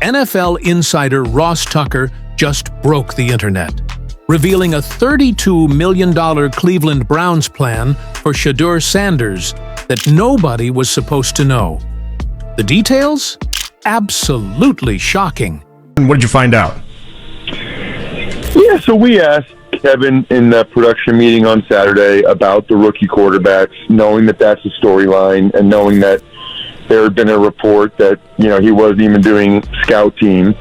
NFL insider Ross Tucker just broke the internet, revealing a $32 million Cleveland Browns plan for Shedeur Sanders that nobody was supposed to know. The details? Absolutely shocking. What did you find out? Yeah, so we asked Kevin in the production meeting on Saturday about the rookie quarterbacks, knowing that that's a storyline and knowing that there had been a report that, he wasn't even doing scout team.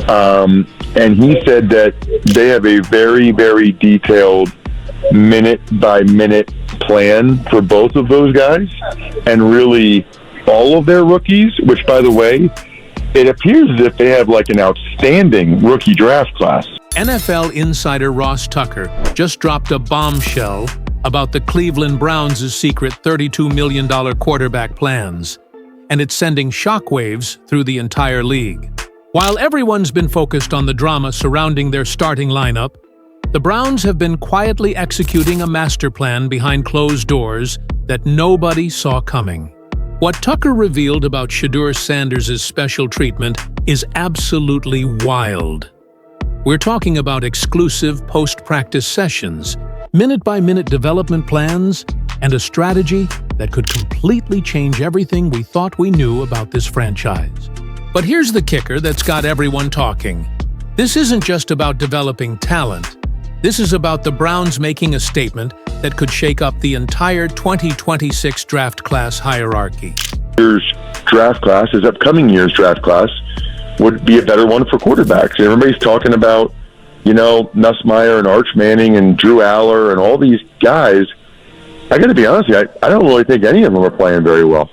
And he said that they have a very, very detailed minute-by-minute plan for both of those guys and really all of their rookies, which, by the way, it appears as if they have like an outstanding rookie draft class. NFL insider Ross Tucker just dropped a bombshell about the Cleveland Browns' secret $32 million quarterback plans, and it's sending shockwaves through the entire league. While everyone's been focused on the drama surrounding their starting lineup, the Browns have been quietly executing a master plan behind closed doors that nobody saw coming. What Tucker revealed about Shedeur Sanders' special treatment is absolutely wild. We're talking about exclusive post-practice sessions, minute-by-minute development plans, and a strategy that could completely change everything we thought we knew about this franchise. But here's the kicker that's got everyone talking. This isn't just about developing talent. This is about the Browns making a statement that could shake up the entire 2026 draft class hierarchy. Year's draft class, this upcoming year's draft class, would be a better one for quarterbacks. Everybody's talking about, Nussmeier and Arch Manning and Drew Aller and all these guys. I got to be honest with you, I don't really think any of them are playing very well.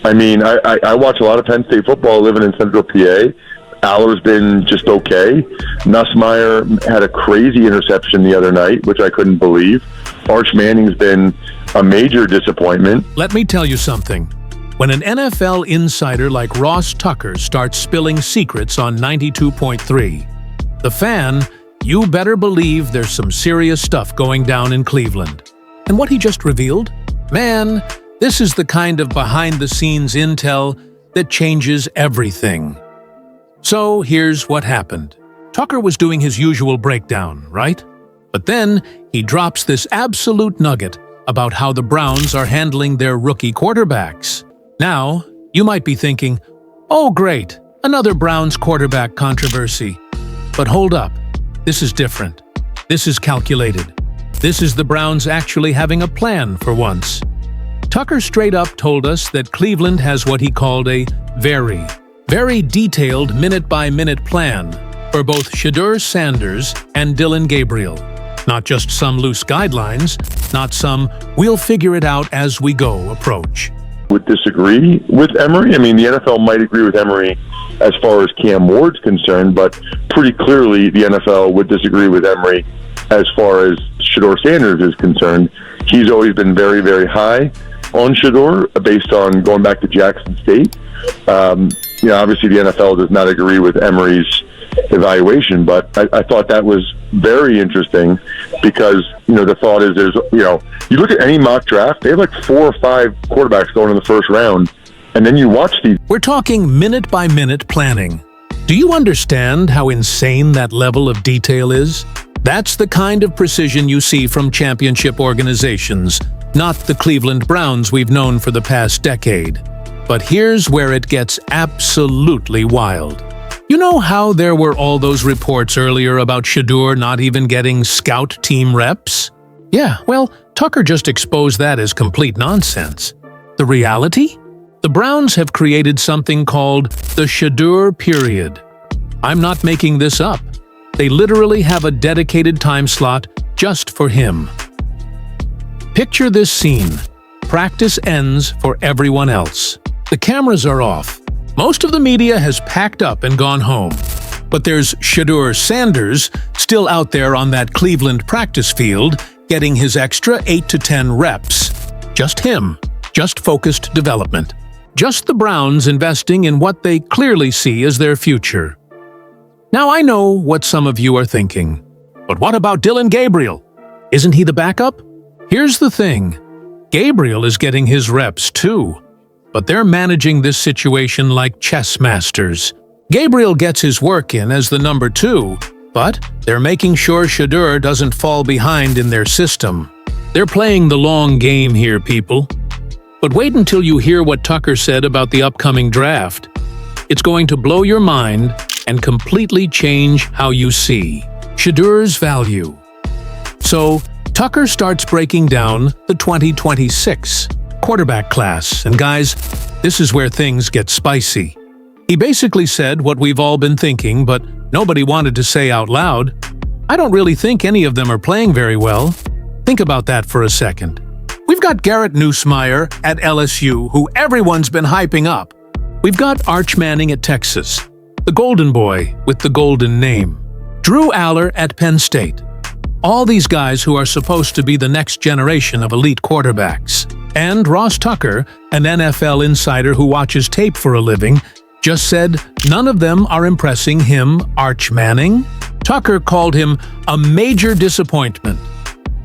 I mean, I watch a lot of Penn State football living in Central PA. Aller's been just okay. Nussmeier had a crazy interception the other night, which I couldn't believe. Arch Manning's been a major disappointment. Let me tell you something. When an NFL insider like Ross Tucker starts spilling secrets on 92.3, The Fan, you better believe there's some serious stuff going down in Cleveland. And what he just revealed? Man, this is the kind of behind-the-scenes intel that changes everything. So here's what happened. Tucker was doing his usual breakdown, right? But then he drops this absolute nugget about how the Browns are handling their rookie quarterbacks. Now, you might be thinking, oh great, another Browns quarterback controversy. But hold up, this is different. This is calculated. This is the Browns actually having a plan for once. Tucker straight up told us that Cleveland has what he called a very detailed minute-by-minute plan for both Shedeur Sanders and Dillon Gabriel. Not just some loose guidelines, not some we'll-figure-it-out-as-we-go approach. Would disagree with Emory. I mean, the NFL might agree with Emory as far as Cam Ward's concerned, but pretty clearly the NFL would disagree with Emory as far as Shedeur Sanders is concerned. He's always been very, very high on Shedeur based on going back to Jackson State. Obviously the NFL does not agree with Emory's evaluation, but I thought that was very interesting because, the thought is you look at any mock draft, they have like 4 or 5 quarterbacks going in the first round, and then you watch these. We're talking minute-by-minute planning. Do you understand how insane that level of detail is? That's the kind of precision you see from championship organizations, not the Cleveland Browns we've known for the past decade. But here's where it gets absolutely wild. You know how there were all those reports earlier about Shedeur not even getting scout team reps? Yeah, well, Tucker just exposed that as complete nonsense. The reality? The Browns have created something called the Shedeur period. I'm not making this up. They literally have a dedicated time slot just for him. Picture this scene. Practice ends for everyone else. The cameras are off. Most of the media has packed up and gone home. But there's Shedeur Sanders still out there on that Cleveland practice field, getting his extra 8 to 10 reps. Just him. Just focused development. Just the Browns investing in what they clearly see as their future. Now I know what some of you are thinking. But what about Dillon Gabriel? Isn't he the backup? Here's the thing. Gabriel is getting his reps too. But they're managing this situation like chess masters. Gabriel gets his work in as the number 2, but they're making sure Shedeur doesn't fall behind in their system. They're playing the long game here, people. But wait until you hear what Tucker said about the upcoming draft. It's going to blow your mind and completely change how you see Shedeur's value. So, Tucker starts breaking down the 2026 quarterback class, and guys, this is where things get spicy. He basically said what we've all been thinking, but nobody wanted to say out loud. I don't really think any of them are playing very well. Think about that for a second. We've got Garrett Nussmeier at LSU, who everyone's been hyping up. We've got Arch Manning at Texas, the golden boy with the golden name. Drew Aller at Penn State. All these guys who are supposed to be the next generation of elite quarterbacks. And Ross Tucker, an NFL insider who watches tape for a living, just said none of them are impressing him, Arch Manning. Tucker called him a major disappointment.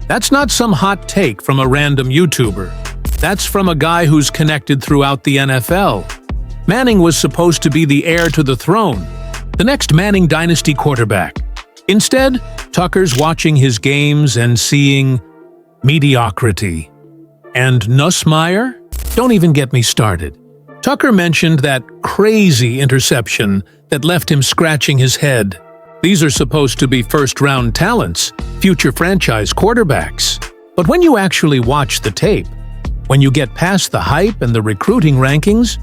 That's not some hot take from a random YouTuber. That's from a guy who's connected throughout the NFL. Manning was supposed to be the heir to the throne, the next Manning dynasty quarterback. Instead, Tucker's watching his games and seeing mediocrity. And Nussmeier? Don't even get me started. Tucker mentioned that crazy interception that left him scratching his head. These are supposed to be first-round talents, future franchise quarterbacks. But when you actually watch the tape, when you get past the hype and the recruiting rankings,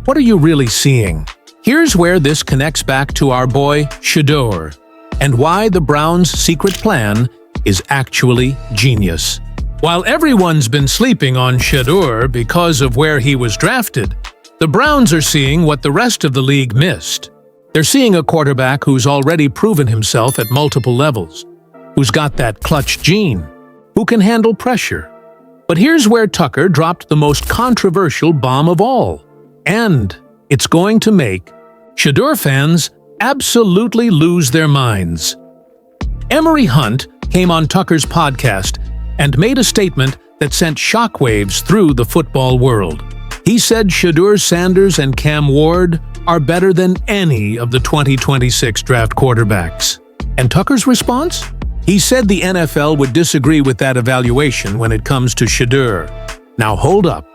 what are you really seeing? Here's where this connects back to our boy Shedeur, and why the Browns' secret plan is actually genius. While everyone's been sleeping on Shedeur because of where he was drafted, the Browns are seeing what the rest of the league missed. They're seeing a quarterback who's already proven himself at multiple levels, who's got that clutch gene, who can handle pressure. But here's where Tucker dropped the most controversial bomb of all. And it's going to make Shedeur fans absolutely lose their minds. Emory Hunt came on Tucker's podcast and made a statement that sent shockwaves through the football world. He said Shedeur Sanders and Cam Ward are better than any of the 2026 draft quarterbacks. And Tucker's response? He said the NFL would disagree with that evaluation when it comes to Shedeur. Now hold up.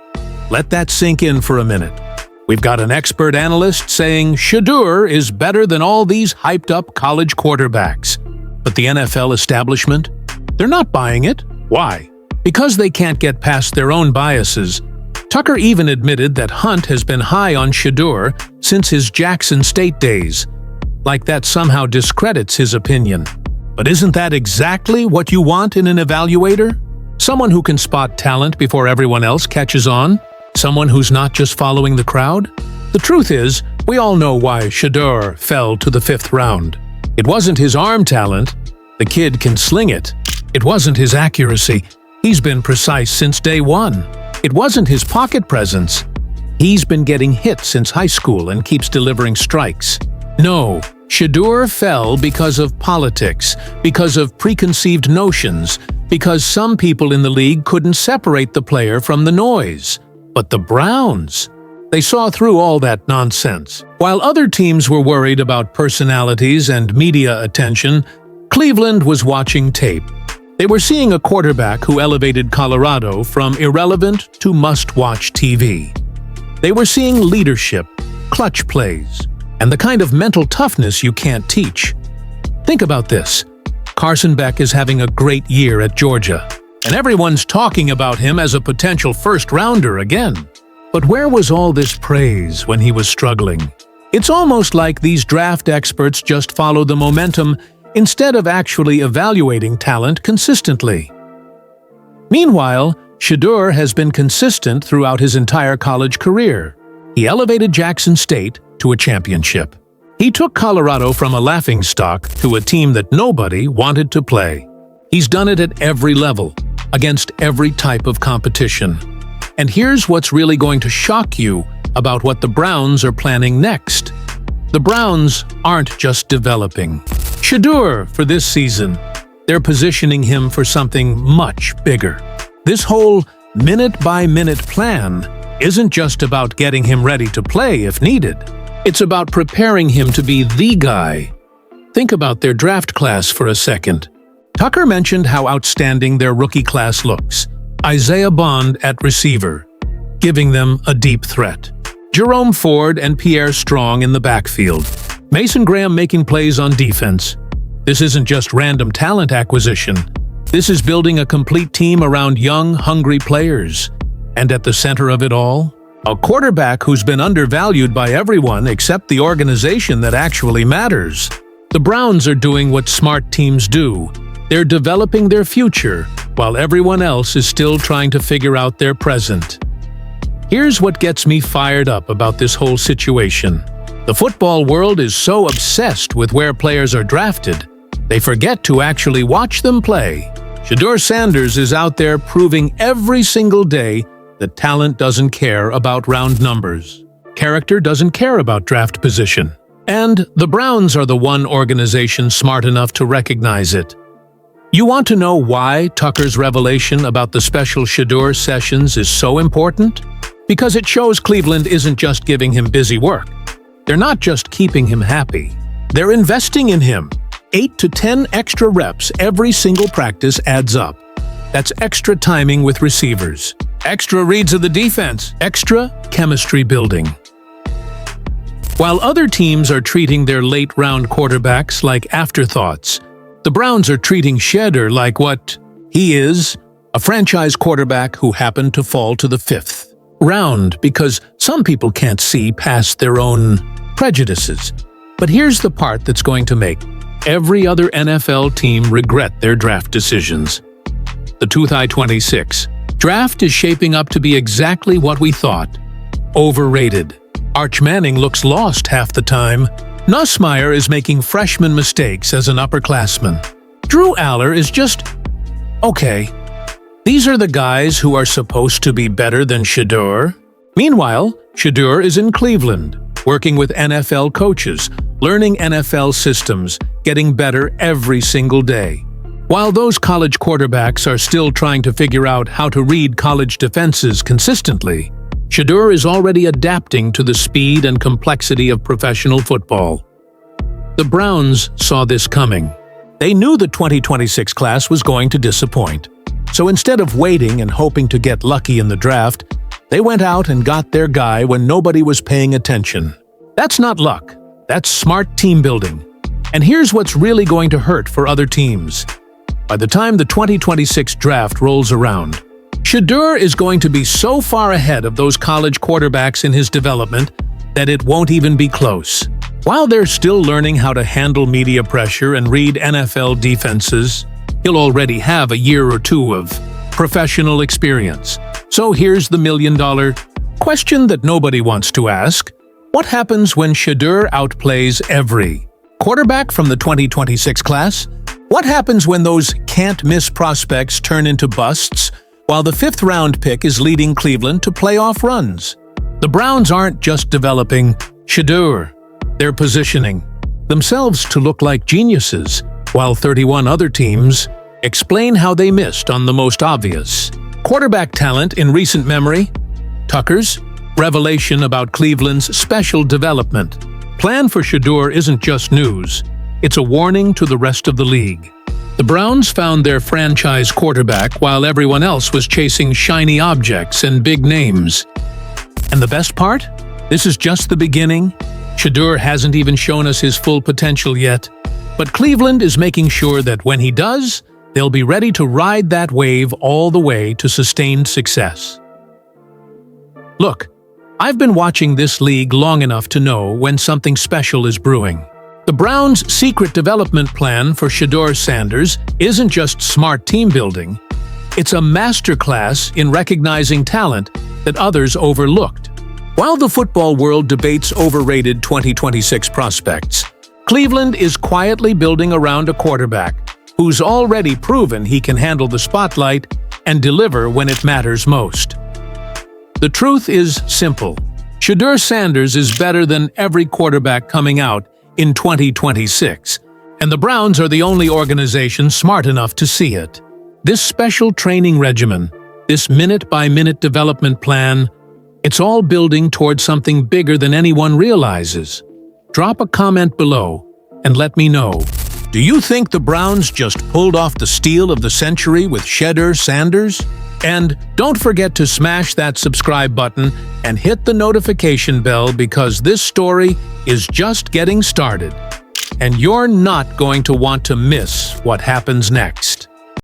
Let that sink in for a minute. We've got an expert analyst saying Shedeur is better than all these hyped-up college quarterbacks. But the NFL establishment? They're not buying it. Why? Because they can't get past their own biases. Tucker even admitted that Hunt has been high on Shedeur since his Jackson State days. Like that somehow discredits his opinion. But isn't that exactly what you want in an evaluator? Someone who can spot talent before everyone else catches on? Someone who's not just following the crowd? The truth is, we all know why Shedeur fell to the 5th round. It wasn't his arm talent. The kid can sling it. It wasn't his accuracy. He's been precise since day one. It wasn't his pocket presence. He's been getting hit since high school and keeps delivering strikes. No, Shedeur fell because of politics, because of preconceived notions, because some people in the league couldn't separate the player from the noise. But the Browns, they saw through all that nonsense. While other teams were worried about personalities and media attention, Cleveland was watching tape. They were seeing a quarterback who elevated Colorado from irrelevant to must-watch TV. They were seeing leadership, clutch plays, and the kind of mental toughness you can't teach. Think about this. Carson Beck is having a great year at Georgia, and everyone's talking about him as a potential first-rounder again. But where was all this praise when he was struggling? It's almost like these draft experts just follow the momentum instead of actually evaluating talent consistently. Meanwhile, Shedeur has been consistent throughout his entire college career. He elevated Jackson State to a championship. He took Colorado from a laughingstock to a team that nobody wanted to play. He's done it at every level, against every type of competition. And here's what's really going to shock you about what the Browns are planning next. The Browns aren't just developing Shedeur for this season. They're positioning him for something much bigger. This whole minute-by-minute plan isn't just about getting him ready to play if needed. It's about preparing him to be the guy. Think about their draft class for a second. Tucker mentioned how outstanding their rookie class looks. Isaiah Bond at receiver, giving them a deep threat. Jerome Ford and Pierre Strong in the backfield. Mason Graham making plays on defense. This isn't just random talent acquisition. This is building a complete team around young, hungry players. And at the center of it all, a quarterback who's been undervalued by everyone except the organization that actually matters. The Browns are doing what smart teams do. They're developing their future, while everyone else is still trying to figure out their present. Here's what gets me fired up about this whole situation. The football world is so obsessed with where players are drafted, they forget to actually watch them play. Shedeur Sanders is out there proving every single day that talent doesn't care about round numbers. Character doesn't care about draft position. And the Browns are the one organization smart enough to recognize it. You want to know why Tucker's revelation about the special Shedeur sessions is so important? Because it shows Cleveland isn't just giving him busy work. They're not just keeping him happy. They're investing in him. 8 to 10 extra reps every single practice adds up. That's extra timing with receivers, extra reads of the defense, extra chemistry building. While other teams are treating their late-round quarterbacks like afterthoughts, the Browns are treating Shedeur like what he is, a franchise quarterback who happened to fall to the 5th round because some people can't see past their own prejudices. But here's the part that's going to make every other NFL team regret their draft decisions. The 2026 draft is shaping up to be exactly what we thought. Overrated. Arch Manning looks lost half the time. Nussmeier is making freshman mistakes as an upperclassman. Drew Aller is just okay. These are the guys who are supposed to be better than Shedeur. Meanwhile, Shedeur is in Cleveland, working with NFL coaches, learning NFL systems, getting better every single day. While those college quarterbacks are still trying to figure out how to read college defenses consistently, Shedeur is already adapting to the speed and complexity of professional football. The Browns saw this coming. They knew the 2026 class was going to disappoint. So instead of waiting and hoping to get lucky in the draft, they went out and got their guy when nobody was paying attention. That's not luck. That's smart team building. And here's what's really going to hurt for other teams. By the time the 2026 draft rolls around, Shedeur is going to be so far ahead of those college quarterbacks in his development that it won't even be close. While they're still learning how to handle media pressure and read NFL defenses, he'll already have a year or two of professional experience. So here's the million-dollar question that nobody wants to ask. What happens when Shedeur outplays every quarterback from the 2026 class? What happens when those can't-miss prospects turn into busts, while the 5th-round pick is leading Cleveland to playoff runs? The Browns aren't just developing Shedeur. They're positioning themselves to look like geniuses, while 31 other teams explain how they missed on the most obvious quarterback talent in recent memory. Tucker's revelation about Cleveland's special development plan for Shedeur isn't just news. It's a warning to the rest of the league. The Browns found their franchise quarterback while everyone else was chasing shiny objects and big names. And the best part? This is just the beginning. Shedeur hasn't even shown us his full potential yet. But Cleveland is making sure that when he does, they'll be ready to ride that wave all the way to sustained success. Look, I've been watching this league long enough to know when something special is brewing. The Browns' secret development plan for Shedeur Sanders isn't just smart team building. It's a masterclass in recognizing talent that others overlooked. While the football world debates overrated 2026 prospects, Cleveland is quietly building around a quarterback who's already proven he can handle the spotlight and deliver when it matters most. The truth is simple. Shedeur Sanders is better than every quarterback coming out in 2026, and the Browns are the only organization smart enough to see it. This special training regimen, this minute-by-minute development plan, It's all building towards something bigger than anyone realizes. Drop a comment below and let me know. Do you think the Browns just pulled off the steal of the century with Shedeur Sanders? And don't forget to smash that subscribe button and hit the notification bell because this story is just getting started. And you're not going to want to miss what happens next.